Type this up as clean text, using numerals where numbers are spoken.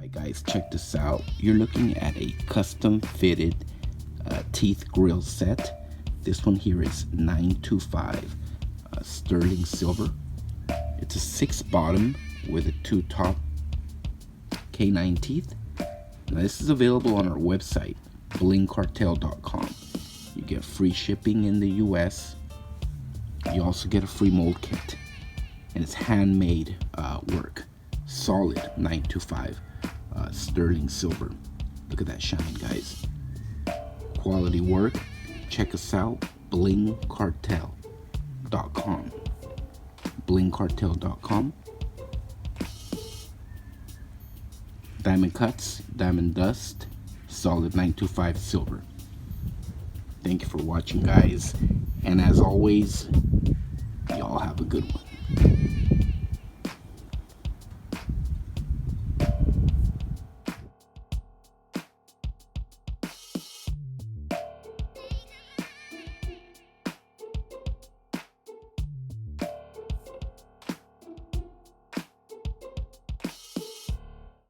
Alright guys, check this out. You're looking at a custom fitted teeth grill set. This one here is 925 sterling silver. It's a 6 bottom with a 2 top canine teeth. Now this is available on our website, blingcartel.com. You get free shipping in the US. You also get a free mold kit, and it's handmade work. Solid 925 sterling silver. Look at that shine, guys. Quality work. Check us out, blingcartel.com. blingcartel.com. Diamond cuts, diamond dust, solid 925 silver. Thank you for watching, guys, and as always, y'all have a good one.